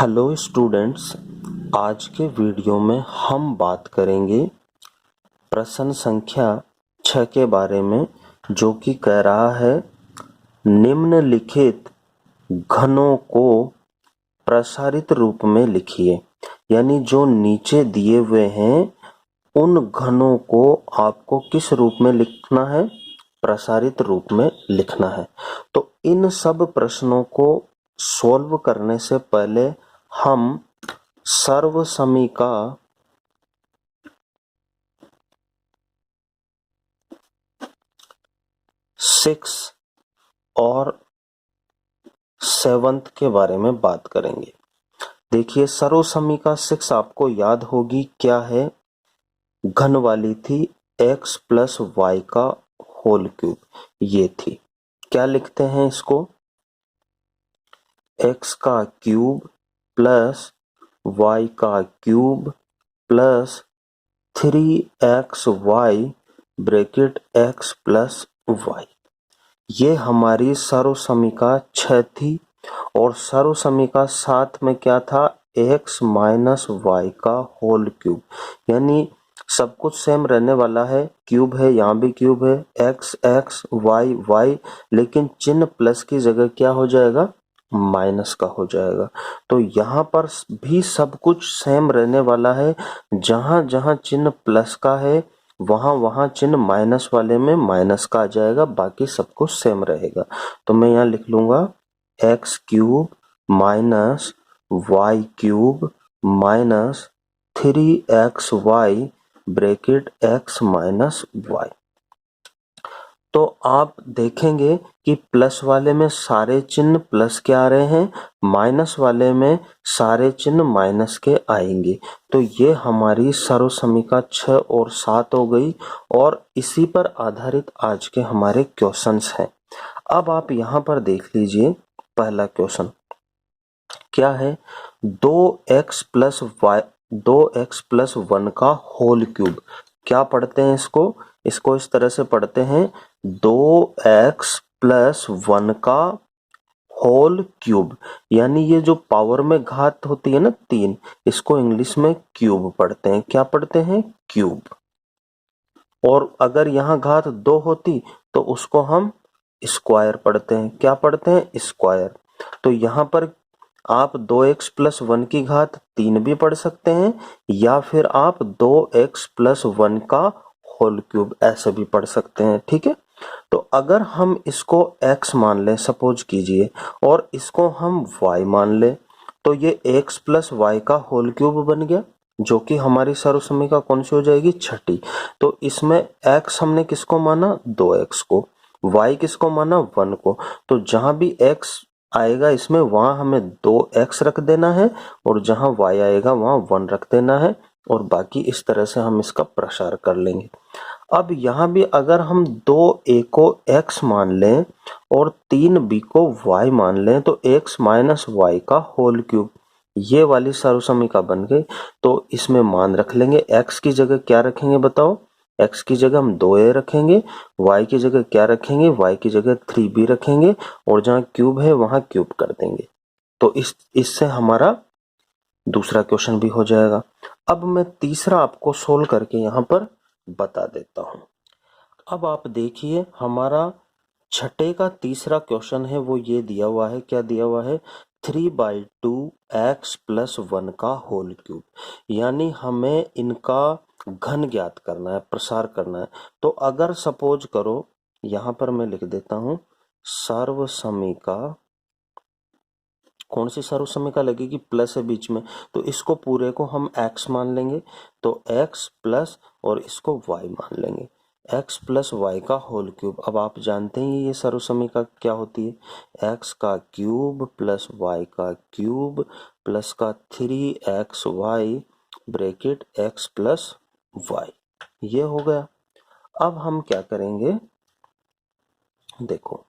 Hello students, आज के video में हम बात करेंगे प्रश्न संख्या 6 के बारे में, जो कि कह रहा है निम्नलिखित घनों को प्रसारित रूप में लिखिए। यानी जो नीचे दिए हुए हैं उन घनों को आपको किस रूप में लिखना है? प्रसारित रूप में लिखना है। तो इन सब प्रश्नों को सॉल्व करने से पहले हम सर्वसमीका सिक्स और सेवंथ के बारे में बात करेंगे। देखिए, सर्वसमीका 6 आपको याद होगी क्या है? घन वाली थी x प्लस वाई का होल क्यूब। ये थी, क्या लिखते हैं इसको? x का क्यूब प्लस y का cube plus 3xy bracket x plus y। ये हमारी सर्वसमीका 6 थी। और सर्वसमीका 7 में क्या था? x माइनस वाई का होल क्यूब। यानी सब कुछ सेम रहने वाला है, क्यूब है, यहाँ भी क्यूब है, x x y y, लेकिन चिन्ह प्लस की जगह क्या हो जाएगा? माइनस का हो जाएगा। तो यहाँ पर भी सब कुछ सेम रहने वाला है। जहां जहां चिन्ह प्लस का है वहां वहां चिन्ह माइनस वाले में माइनस का आ जाएगा, बाकी सब कुछ सेम रहेगा। तो मैं यहाँ लिख लूंगा x cube minus y cube minus 3xy bracket x minus y. तो आप देखेंगे कि प्लस वाले में सारे चिन्ह प्लस के आ रहे हैं, माइनस वाले में सारे चिन्ह माइनस के आएंगे। तो ये हमारी सर्वसमीका 6 और 7 हो गई, और इसी पर आधारित आज के हमारे क्वेश्चंस हैं। अब आप यहाँ पर देख लीजिए, पहला क्वेश्चन क्या है? 2x plus Y 2x plus 1 का होल क्यूब। क्या पढ़ते हैं इसको? इसको इस तरह से पढ़ते हैं 2x प्लस 1 का होल क्यूब। यानी ये जो पावर में घात होती है ना 3, इसको इंग्लिश में क्यूब पढ़ते हैं। क्या पढ़ते हैं? क्यूब। और अगर यहाँ घात 2 होती तो उसको हम स्क्वायर पढ़ते हैं। क्या पढ़ते हैं? स्क्वायर। तो यहाँ पर आप 2x प्लस 1 की घात 3 भी पढ़ सकते हैं, या फिर आप 2x प्लस 1 का होल क्यूब ऐसे भी पढ़ सकते हैं। ठीक है। तो अगर हम इसको x मान लें, सपोज कीजिए, और इसको हम y मान लें, तो ये x प्लस वाई का होल क्यूब बन गया, जो कि हमारी सर्वसमीका कौन सी हो जाएगी? छठी। तो इसमें x हमने किसको माना? 2x को। y किसको माना? 1 को। तो जहां भी x आएगा इसमें, वहां हमें 2x रख देना है, और जहां y आएगा वहां 1 रख देना है, और बाकी इस तरह से हम इसका प्रसार कर लेंगे। अब यहाँ भी अगर हम 2a को x मान लें और 3b को y मान लें, तो x माइनस वाई का होल क्यूब, ये वाली सर्वसमीका बन गई। तो इसमें मान रख लेंगे। x की जगह क्या रखेंगे बताओ? x की जगह हम 2a रखेंगे, y की जगह क्या रखेंगे? y की जगह 3b रखेंगे, और जहां क्यूब है वहां क्यूब कर देंगे। तो इससे हमारा दूसरा क्वेश्चन भी हो जाएगा। अब मैं तीसरा आपको सोल्व करके यहाँ पर बता देता हूँ। अब आप देखिए, हमारा छठे का तीसरा क्वेश्चन है, वो ये दिया हुआ है। क्या दिया हुआ है? 3/2 x प्लस 1 का होल क्यूब। यानी हमें इनका घन ज्ञात करना है, प्रसार करना है। तो अगर सपोज करो, यहां पर मैं लिख देता हूं सर्वसमीका, कौन सी सर्वसमीका लगेगी? प्लस है बीच में, तो इसको पूरे को हम x मान लेंगे। तो x प्लस, और इसको y मान लेंगे, x प्लस वाई का होल क्यूब। अब आप जानते हैं ये सर्वसमीका क्या होती है? x का क्यूब प्लस y का क्यूब प्लस का 3xy bracket x plus Y. ये हो गया। अब हम क्या करेंगे? देखो,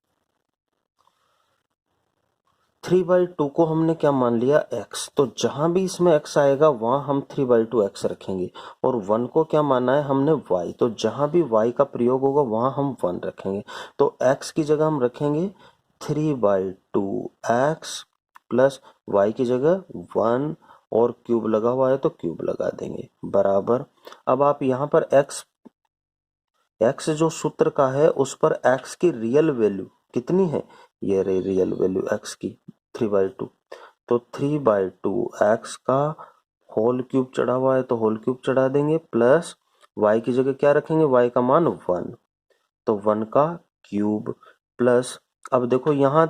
3/2 को हमने क्या मान लिया? x। तो जहां भी इसमें x आएगा वहां हम 3/2 x रखेंगे। और 1 को क्या माना है हमने? y। तो जहां भी y का प्रयोग होगा वहां हम 1 रखेंगे। तो x की जगह हम रखेंगे 3/2 x प्लस y की जगह 1 और क्यूब लगा हुआ है तो क्यूब लगा देंगे बराबर। अब आप यहाँ पर x जो सूत्र का है उस पर x की रियल वैल्यू कितनी है, ये रही रियल वैल्यू x की 3/2, तो 3/2 x का होल क्यूब चढ़ा हुआ है तो होल क्यूब चढ़ा देंगे प्लस y की जगह क्या रखेंगे, y का मान 1 तो 1 का क्यूब प्लस, अब देखो यहाँ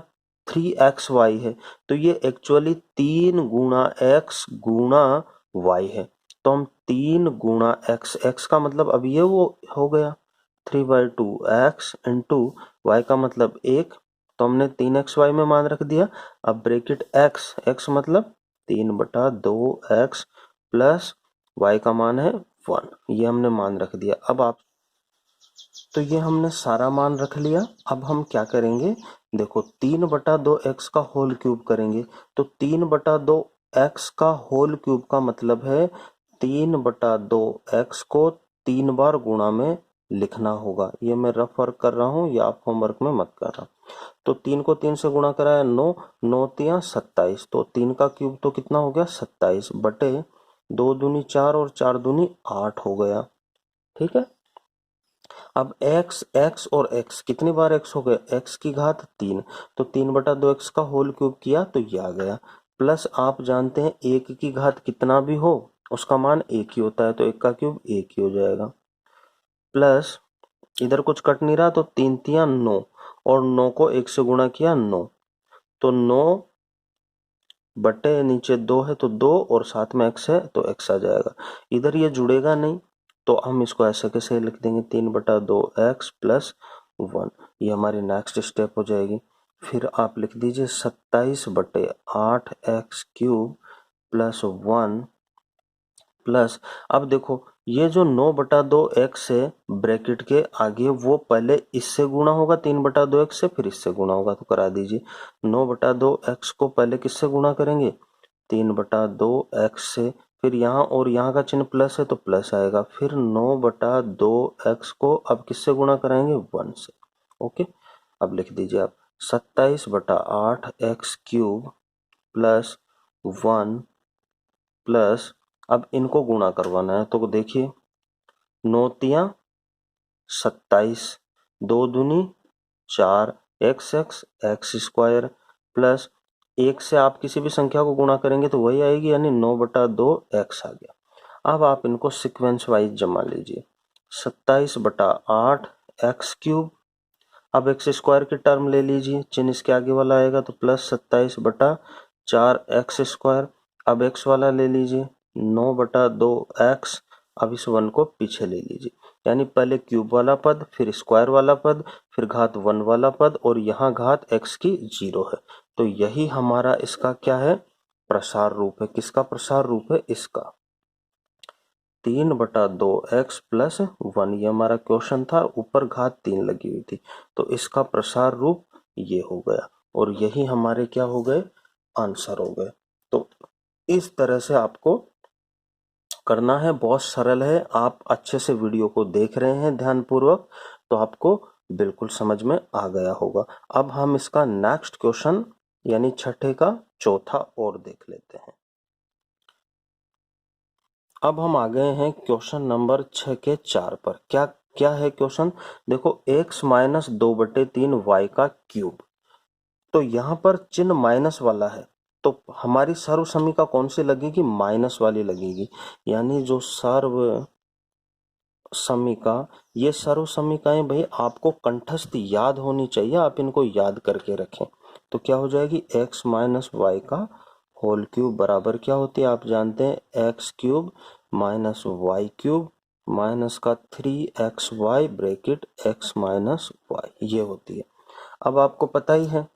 3xy है तो ये एक्चुअली 3 गुणा x गुणा y है, तो हम 3 गुणा x का मतलब अब ये वो हो गया 3/2 x इंटू वाई का मतलब 1, तो हमने 3xy में मान रख दिया। अब ब्रैकेट x मतलब 3/2 x प्लस y का मान है 1, ये हमने मान रख दिया। अब आप तो ये हमने सारा मान रख लिया। अब हम क्या करेंगे, देखो 3/2 x का होल क्यूब करेंगे, तो 3/2 x का होल क्यूब का मतलब है 3/2 x को 3 बार गुणा में लिखना होगा। ये मैं रफ वर्क कर रहा हूँ, ये आप होमवर्क में मत करना। तो 3 को 3 से गुणा कराया 9, 9 तिया 27, तो 3 का क्यूब तो कितना हो गया 27 बटे 2 दूनी 4 और 4 दूनी 8 हो गया। ठीक है, अब x और x कितनी बार x हो गए, x की घात 3, तो 3/2 x का होल क्यूब किया तो ये आ गया, प्लस आप जानते हैं 1 की घात कितना भी हो उसका मान 1 ही होता है, तो 1 का क्यूब 1 ही हो जाएगा, प्लस इधर कुछ कट नहीं रहा तो 3 तिया 9 और 9 को 1 से गुणा किया 9, तो 9 बटे नीचे 2 है तो 2 और साथ में x है तो x आ जाएगा। इधर ये जुड़ेगा नहीं तो हम इसको ऐसे कैसे लिख देंगे 3/2 x प्लस 1, ये हमारी नेक्स्ट स्टेप हो जाएगी। फिर आप लिख दीजिए 27/8 x क्यूब प्लस 1 प्लस, अब देखो ये जो 9/2 x है ब्रैकेट के आगे वो पहले इससे गुणा होगा 3/2 x से, फिर इससे गुणा होगा, तो करा दीजिए। 9/2 x को पहले किससे गुणा करेंगे 3/2 x से, फिर यहाँ और यहाँ का चिन्ह प्लस है तो प्लस आएगा, फिर 9/2 x को अब किससे गुणा कराएंगे 1 से। ओके, अब लिख दीजिए आप 27/8 x क्यूब प्लस 1 प्लस, अब इनको गुणा करवाना है तो देखिए 9 तिया 27, 2 दूनी 4 x स्क्वायर प्लस 1 से आप किसी भी संख्या को गुणा करेंगे तो वही आएगी, यानी 9/2 x आ गया। अब आप इनको सीक्वेंस वाइज जमा लीजिए, 27/8 x क्यूब, अब एक्स स्क्वायर की टर्म ले लीजिए, चिन्ह इसके आगे वाला आएगा तो प्लस 27/4 एक्स स्क्वायर, अब एक्स वाला ले लीजिए 9/2 एक्स, अब इस 1 को पीछे ले लीजिए, यानी पहले क्यूब वाला पद, फिर स्क्वायर वाला पद, फिर घात 1 वाला पद, और यहाँ घात x की 0 है, तो यही हमारा इसका क्या है प्रसार रूप है। किसका प्रसार रूप है, इसका 3/2 x प्लस 1, ये हमारा क्वेश्चन था, ऊपर घात 3 लगी हुई थी, तो इसका प्रसार रूप ये हो गया, और यही हमारे क्या हो गए आंसर हो गए। तो इस तरह से आपको करना है, बहुत सरल है। आप अच्छे से वीडियो को देख रहे हैं ध्यानपूर्वक तो आपको बिल्कुल समझ में आ गया होगा। अब हम इसका नेक्स्ट क्वेश्चन यानी छठे का चौथा और देख लेते हैं। अब हम आ गए हैं क्वेश्चन नंबर 6 के 4 पर। क्या क्या है क्वेश्चन, देखो x माइनस 2/3 y का क्यूब, तो यहाँ पर चिन्ह माइनस वाला है तो हमारी सर्व समीका कौन सी लगेगी, माइनस वाली लगेगी, यानी जो सर्व समीका, ये सर्व समीकाएं भाई आपको कंठस्थ याद होनी चाहिए, आप इनको याद करके रखें। तो क्या हो जाएगी x माइनस वाई का होल क्यूब बराबर क्या होती है, आप जानते हैं x cube minus y cube minus का 3xy bracket x minus Y, ये होती है। अब आपको पता ही है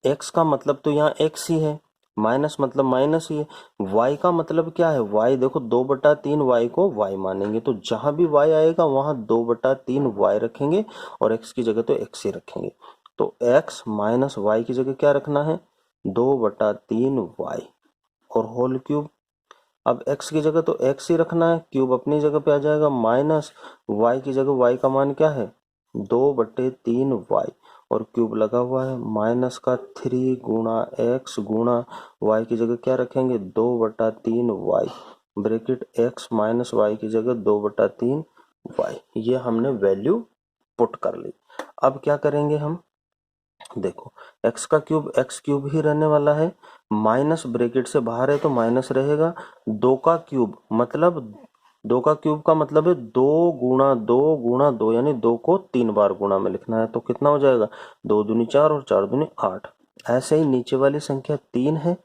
x का मतलब तो यहाँ x ही है, माइनस मतलब माइनस ही है, y का मतलब क्या है, y देखो 2/3 y को y मानेंगे, तो जहां भी y आएगा वहां 2/3 y रखेंगे और x की जगह तो x ही रखेंगे, तो x माइनस y की जगह क्या रखना है 2/3 y और होल क्यूब, अब x की जगह तो x ही रखना है, क्यूब अपनी जगह पे आ जाएगा, माइनस y की जगह y का मान क्या है 2/3 y और क्यूब लगा हुआ है, माइनस का 3 गुणा एक्स गुणा वाई की जगह क्या रखेंगे 2/3 y, bracket x minus y की जगह 2/3 वाई। ये हमने वैल्यू पुट कर ली। अब क्या करेंगे हम, देखो x का क्यूब x क्यूब ही रहने वाला है, माइनस ब्रैकेट से बाहर है तो माइनस रहेगा, 2 का क्यूब मतलब 2 का क्यूब का मतलब है 2 गुणा 2 गुणा 2, यानी 2 को 3 बार गुणा में लिखना है, तो कितना हो जाएगा 2 दूनी 4 और 4 दूनी 8। ऐसे ही नीचे वाली संख्या 3 है,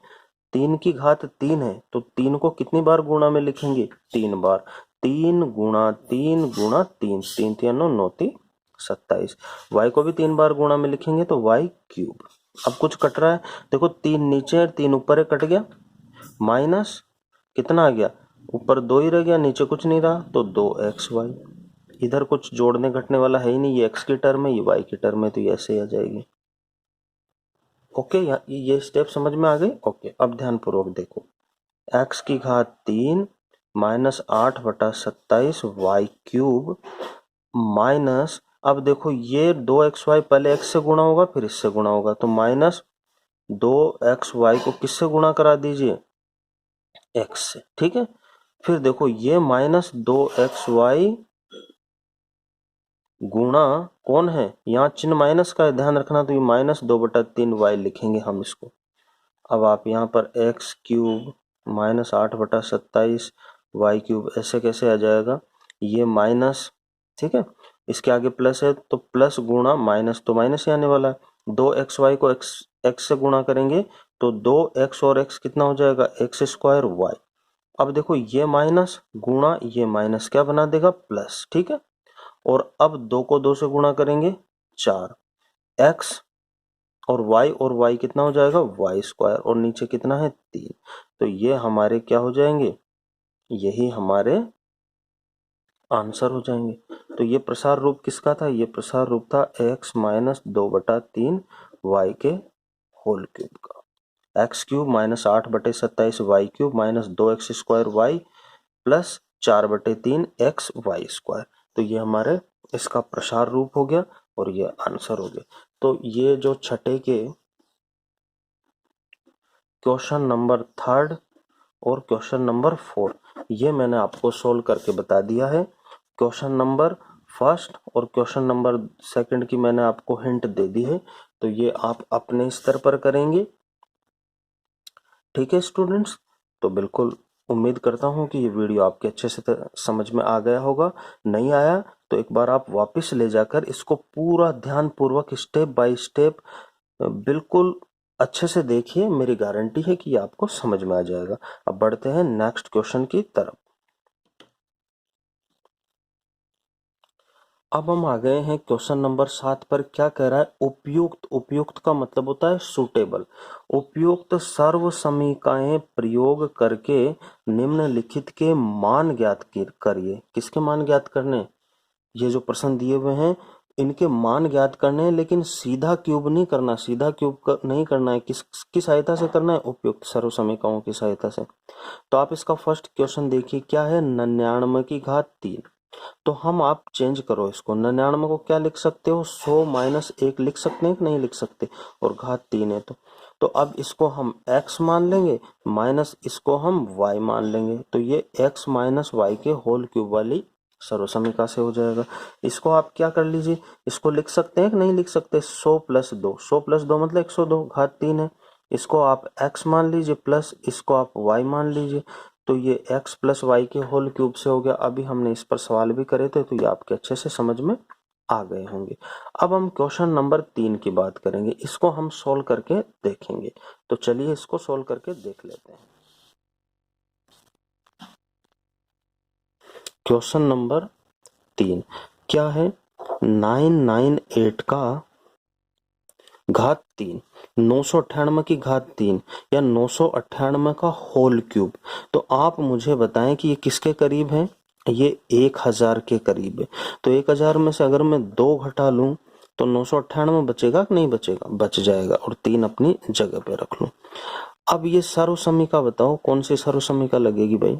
3 की घात 3 है, तो 3 को कितनी बार गुणा में लिखेंगे 3 बार, 3 गुणा 3 गुणा 3, 3 3 9 3 27। y को भी 3 बार गुणा में लिखेंगे तो y क्यूब। अब कुछ कट रहा है, देखो 3 नीचे है 3 ऊपर है, कट गया, माइनस कितना आ गया ऊपर 2 ही रह गया, नीचे कुछ नहीं रहा, तो 2xy। इधर कुछ जोड़ने घटने वाला है ही नहीं, ये x की टर्म है, ये y की टर्म है, तो ये ऐसे ही आ जाएगी। ओके, ये स्टेप समझ में आ गई। ओके, अब ध्यान पूर्वक देखो, x की घात 3 माइनस 8/27 वाई क्यूब माइनस, अब देखो ये 2xy पहले x से गुणा होगा फिर इससे गुणा होगा, तो माइनस 2xy को किससे गुणा करा दीजिए x से, ठीक है। फिर देखो ये माइनस 2xy गुणा कौन है, यहाँ चिन्ह माइनस का है, ध्यान रखना, तो ये माइनस 2/3 y लिखेंगे हम इसको। अब आप यहाँ पर x cube minus 8/27 y cube ऐसे कैसे आ जाएगा, ये माइनस, ठीक है, इसके आगे प्लस है तो प्लस गुणा माइनस, तो माइनस ही आने वाला है, 2xy को x से गुणा करेंगे तो 2x और x कितना हो जाएगा x² y। अब देखो ये माइनस गुणा ये माइनस क्या बना देगा प्लस, ठीक है, और अब 2 को 2 से गुणा करेंगे 4, x और y कितना हो जाएगा y², और नीचे कितना है 3, तो ये हमारे क्या हो जाएंगे, यही हमारे आंसर हो जाएंगे। तो ये प्रसार रूप किसका था, ये प्रसार रूप था x माइनस 2/3 y के होल क्यूब का, x cube minus 8/27 y cube minus 2x² y plus 4/3 x y²। तो ये हमारे इसका प्रसार रूप हो गया और ये आंसर हो गया। तो ये जो छठे के क्वेश्चन नंबर 3 और क्वेश्चन नंबर 4 ये मैंने आपको सोल्व करके बता दिया है। क्वेश्चन नंबर 1 और क्वेश्चन नंबर 2 की मैंने आपको हिंट दे दी है, तो ये आप अपने स्तर पर करेंगे, ठीक है स्टूडेंट्स। तो बिल्कुल उम्मीद करता हूँ कि ये वीडियो आपके अच्छे से समझ में आ गया होगा, नहीं आया तो एक बार आप वापस ले जाकर इसको पूरा ध्यान पूर्वक स्टेप बाय स्टेप बिल्कुल अच्छे से देखिए, मेरी गारंटी है कि आपको समझ में आ जाएगा। अब बढ़ते हैं नेक्स्ट क्वेश्चन की तरफ। अब हम आ गए हैं क्वेश्चन नंबर 7 पर। क्या कह रहा है, उपयुक्त, उपयुक्त का मतलब होता है सुटेबल, उपयुक्त सर्व समीकरणें प्रयोग करके निम्नलिखित के मान ज्ञात करिए। किसके मान ज्ञात करने, ये जो प्रश्न दिए हुए हैं इनके मान ज्ञात करने हैं, लेकिन सीधा क्यूब नहीं करना, सीधा क्यूब नहीं करना है, किसकी सहायता से करना है, उपयुक्त सर्व समीकरणों की सहायता से। तो आप इसका फर्स्ट क्वेश्चन देखिए, क्या है 99 की घात 3, तो हम आप चेंज करो इसको, 99 को क्या लिख सकते हो 100 माइनस 1 लिख सकते हैं कि नहीं लिख सकते, और घात 3 है तो अब इसको हम x मान लेंगे माइनस इसको हम y मान लेंगे, तो ये x माइनस y के होल क्यूब वाली सर्व समीकरण से हो जाएगा। इसको आप क्या कर लीजिए, इसको लिख सकते हैं कि नहीं लिख सकते, 100 प्लस 2, 100 प्लस 2 मतलब 102, घात 3 है, इसको आप x मान लीजिए प्लस इसको आप y मान लीजिए, तो ये x प्लस वाई के होल क्यूब से हो गया। अभी हमने इस पर सवाल भी करे थे, तो ये आपके अच्छे से समझ में आ गए होंगे। अब हम क्वेश्चन नंबर 3 की बात करेंगे, इसको हम सोल्व करके देखेंगे। तो चलिए इसको सोल्व करके देख लेते हैं। क्वेश्चन नंबर 3 क्या है, 998 का घात 3, 998 की घात 3 या 998 का होल क्यूब। तो आप मुझे बताएं कि ये किसके करीब है, ये 1000 के करीब है। तो 1000 में से अगर मैं 2 घटा लूं तो 998 बचेगा कि नहीं बचेगा, बच जाएगा, और 3 अपनी जगह पे रख लूं। अब ये सर्व समीकरण बताओ कौन सी सर्व समीकरण लगेगी भाई,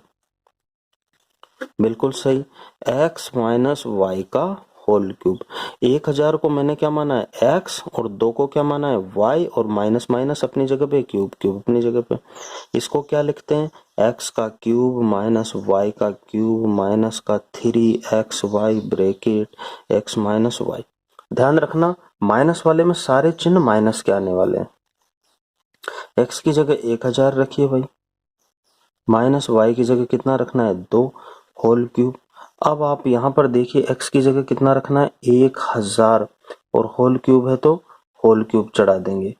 बिल्कुल सही, x माइनस वाई का होल क्यूब। 1000 को मैंने क्या माना है x और 2 को क्या माना है y और माइनस माइनस अपनी जगह पे, क्यूब क्यूब अपनी जगह पे। इसको क्या लिखते हैं x का क्यूब माइनस y का क्यूब माइनस का 3xy bracket x minus y। ध्यान रखना माइनस वाले में सारे चिन्ह माइनस के आने वाले हैं। x की जगह 1000 रखिए भाई, माइनस y की जगह कितना रखना है 2 होल क्यूब। अब आप यहाँ पर देखिए x की जगह कितना रखना है 1000 और होल क्यूब है तो होल क्यूब चढ़ा देंगे,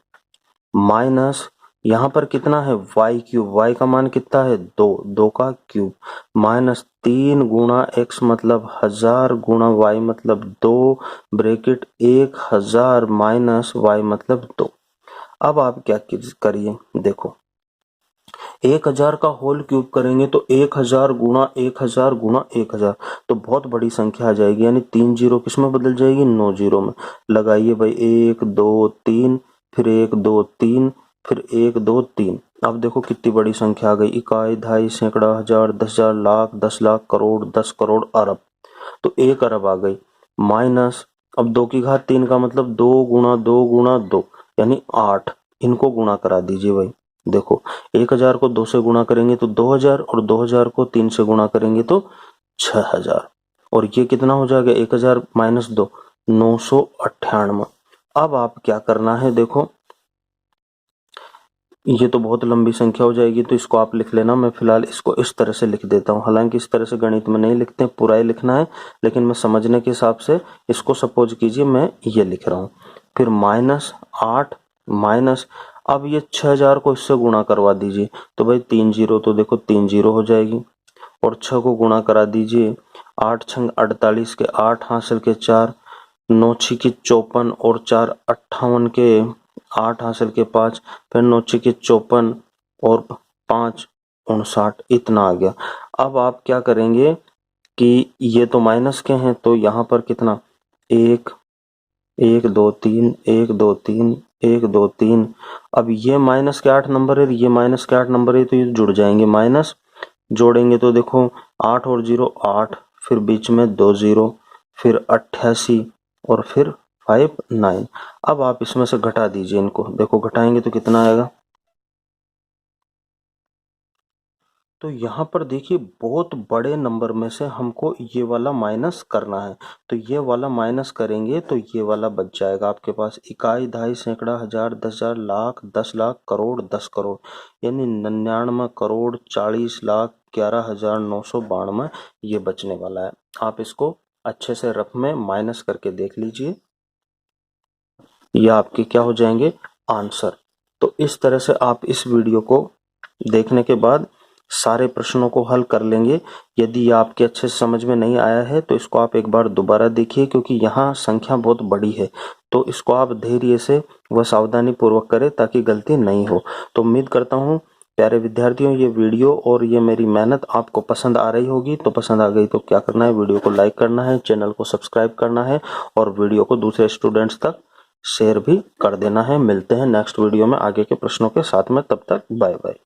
माइनस यहाँ पर कितना है y क्यूब, y का मान कितना है 2, 2 का क्यूब माइनस 3 गुणा x मतलब 1000 गुणा y मतलब 2 ब्रैकेट 1000 माइनस y मतलब 2। अब आप क्या करिए देखो 1000 का होल क्यूब करेंगे तो 1000 गुणा 1000 गुणा 1000 तो बहुत बड़ी संख्या आ जाएगी, यानी 3 जीरो किस में बदल जाएगी 9 जीरो में। लगाइए भाई 1 2 3 फिर 1 2 3 फिर 1 2 3। अब देखो कितनी बड़ी संख्या आ गई, इकाई ढाई सैकड़ा हजार 10,000 लाख 10 लाख करोड़ 10 करोड़ अरब, तो 1 अरब आ गई। माइनस अब 2 की घात 3 का मतलब 2 गुणा 2 गुणा 2 यानी 8, इनको गुणा करा दीजिए भाई। देखो 1000 को 2 से गुणा करेंगे तो 2000 और 2000 को 3 से गुणा करेंगे तो 6000 और ये कितना हो जाएगा 1000 माइनस 2 998। अब आप क्या करना है देखो ये तो बहुत लंबी संख्या हो जाएगी तो इसको आप लिख लेना, मैं फिलहाल इसको इस तरह से लिख देता हूँ। हालांकि इस तरह से गणित में नहीं लिखते, पूरा ही लिखना है, लेकिन मैं समझने के हिसाब से इसको सपोज कीजिए मैं ये लिख रहा हूँ। फिर माइनस 8 माइनस अब ये 6000 को इससे गुणा करवा दीजिए तो भाई 3 जीरो तो देखो 3 जीरो हो जाएगी और 6 को गुणा करा दीजिए 8 छंग 48 के 8 हासिल के 4 9 छिकी 54 और 4 58 के 8 हासिल के 5 फिर 9 छिकी 54 और 5 59 इतना आ गया। अब आप क्या करेंगे कि ये तो माइनस के हैं तो यहाँ पर कितना 1 1 2 3 1 2 3 1 2 3। अब ये माइनस के 8 नंबर है, ये माइनस के 8 नंबर है तो ये जुड़ जाएंगे, माइनस जोड़ेंगे तो देखो 8 और 0 8 फिर बीच में 2 जीरो फिर 88 और फिर 5 9। अब आप इसमें से घटा दीजिए इनको, देखो घटाएंगे तो कितना आएगा। तो यहाँ पर देखिए बहुत बड़े नंबर में से हमको ये वाला माइनस करना है, तो ये वाला माइनस करेंगे तो ये वाला बच जाएगा आपके पास। इकाई ढाई सैकड़ा हजार 10,000 लाख 10 लाख करोड़ 10 करोड़ यानी 99 करोड़ 40 लाख 11,992 ये बचने वाला है। आप इसको अच्छे से रफ में माइनस करके देख लीजिए, ये आपके क्या हो जाएंगे आंसर। तो इस तरह से आप इस वीडियो को देखने के बाद सारे प्रश्नों को हल कर लेंगे। यदि आपके अच्छे से समझ में नहीं आया है तो इसको आप एक बार दोबारा देखिए, क्योंकि यहाँ संख्या बहुत बड़ी है, तो इसको आप धैर्य से व सावधानी पूर्वक करें ताकि गलती नहीं हो। तो उम्मीद करता हूँ प्यारे विद्यार्थियों ये वीडियो और ये मेरी मेहनत आपको पसंद आ रही होगी। तो पसंद आ गई तो क्या करना है, वीडियो को लाइक करना है, चैनल को सब्सक्राइब करना है और वीडियो को दूसरे स्टूडेंट्स तक शेयर भी कर देना है। मिलते हैं नेक्स्ट वीडियो में आगे के प्रश्नों के साथ में, तब तक बाय बाय।